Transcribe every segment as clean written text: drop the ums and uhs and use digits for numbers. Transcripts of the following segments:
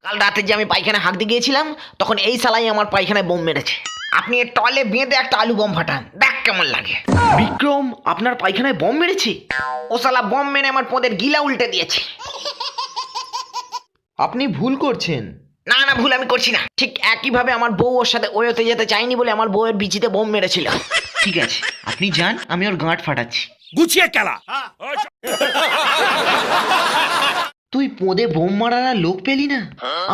কাল রাতে যে আমি পায়খানা হাঁক দিয়ে গিয়েছিলাম তখন এই শালাই আমার পায়খানায় বোম মেরেছে। আপনি এর টলে বেঁধে একটা আলু বোম ফাটান, দেখ কেমন লাগে। বিক্রম আপনার পায়খানায় বোম মেরেছে? ও শালা বোম মেরে আমার পোদের গিলা উল্টে দিয়েছে। আপনি ভুল করছেন। না না, ভুল আমি করছি না। ঠিক একইভাবে আমার বউ ওর সাথে ওয়োতে যেতে চাইনি বলে আমার বউয়ের বিচিতে বোম মেরেছিল। ঠিক আছে, আপনি যান, আমি ওর গাঁট ফাটাচ্ছি। গুছিয়ে খেলা। তুই পোদে বোম মারার আর লোক পেলি না?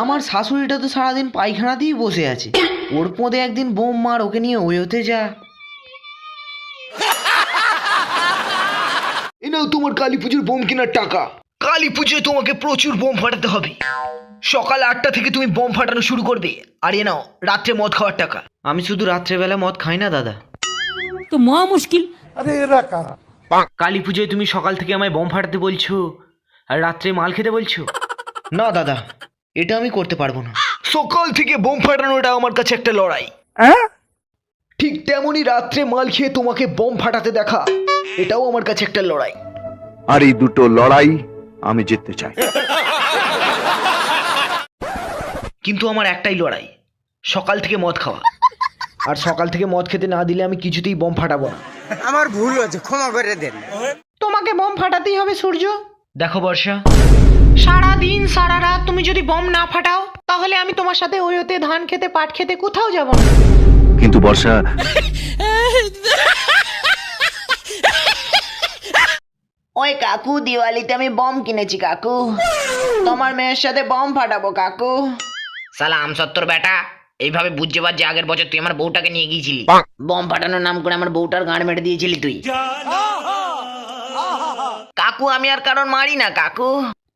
আমার শাশুড়িটা তো সারাদিন পায়খানাতেই বসে আছে। ওর পোদে একদিন বোম মার, ওকে নিয়ে ওয়োতে যা। এ নাও তোমার কালী পুজোর বোম কেনার টাকা। কালী পুজোয় তোমাকে প্রচুর বোম ফাটাতে হবে। সকাল 8টা থেকে তুমি বোম ফাটানো শুরু করবে। আর এ নাও রাত্রে মদ খাওয়ার টাকা। আমি শুধু রাত্রেবেলা মদ খাই না দাদা। তো মহা মুশকিল। কালী পুজোয় তুমি সকাল থেকে আমায় বোম ফাটাতে বলছো আর রাত্রে মাল খেতে বলছো? না দাদা, এটা আমি করতে পারবো না। সকাল থেকে বোম ফাটানোটা আমার কাছে একটা লড়াই। ঠিক তেমনই রাত্রে মাল খেয়ে তোমাকে বোম ফাটাতে দেখা, এটাও আমার কাছে একটা লড়াই। আর এই দুটো লড়াই আমি জিততে চাই। কিন্তু আমার একটাই লড়াই, সকাল থেকে মদ খাওয়া। আর সকাল থেকে মদ খেতে না দিলে আমি কিছুতেই বোম ফাটাবো না। আমার ভুল হয়েছে, ক্ষমা করে দেন। তোমাকে বোম ফাটাতেই হবে সূর্য। দেখো বর্ষা, সারা দিন সারা রাত তুমি যদি বোম না ফাটাও তাহলে আমি তোমার সাথে ওয়োতে ধান খেতে পাট খেতে কোথাও যাব না। কিন্তু বর্ষা, ওই কাকু, দিওয়ালিতে আমি বম কিনেছি কাকু, তোমার মেয়ের সাথে বম ফাটাবো কাকু। সালা আমসত্তর বেটা, এইভাবে বুঝতে পার যে আগের বছর তুই আমার বউটাকে নিয়ে গিয়েছিলি, বম ফাটানোর নাম করে আমার বউটার গাঁড় মেরে দিয়েছিলি তুই। কাকু আমি আর কারণ মারি না কাকু,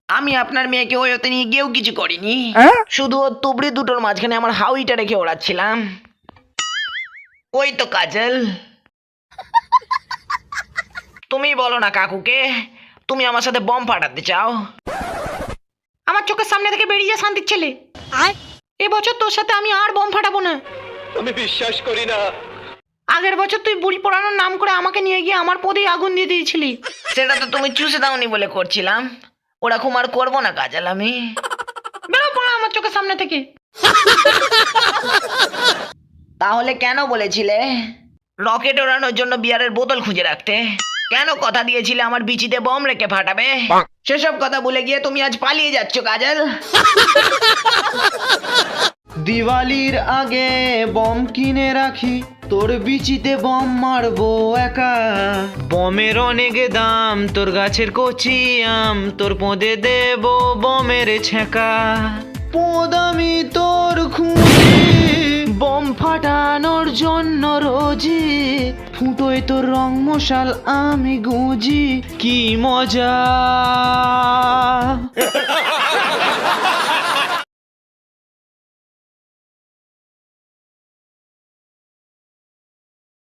আমি আপনার মেয়েকে ওয়োতে নিয়ে গিয়েও কিছু করিনি, শুধু ওর তুবড়ি দুটোর মাঝখানে আমার হাউইটা রেখে ওড়াচ্ছিলাম। ওই তো কাজল। তুমি বলো না কাকুকে, তুমি আমার সাথে বম ফাটাতে চাও? আমার চোখের সামনে থেকে বেরিয়ে যা শান্তির ছেলে। এবছর তোর সাথে আমি আর বম ফাটাবো না। আমি বিশ্বাস করি না। আগের বছর তুই বুড়ি পোড়ানোর নাম করে আমাকে নিয়ে গিয়ে আমার পদেই আগুন দিয়ে দিয়েছিলি। সেটা তো তুমি চুষে দাওনি বলে করছিলাম, ওরকম আর করবো না কাজল আমি। বেরো পোড়া আমার চোখের সামনে থেকে। তাহলে কেন বলেছিলে রকেট ওড়ানোর জন্য বিয়ারের বোতল খুঁজে রাখতে? কেন কথা দিয়েছিলে আমার বিচিতে বম রেখে ফাটাবে? সেসব কথা ভুলে গিয়ে তুমি আজ পালিয়ে যাচ্ছ কাজল। দিওয়ালির আগে বম কিনে রাখি, তোর বিচিতে বম মারবো একা। বমের অনেক দাম, তোর গাছের কচি আম, তোর পোঁদে দেব বমের ছেঁকা। পোদ আমি তোর খুঁজি বম ফাটানোর জন্য রোজি, ফুটোয় তোর রং মশাল আমি গুঁজি, কি মজা।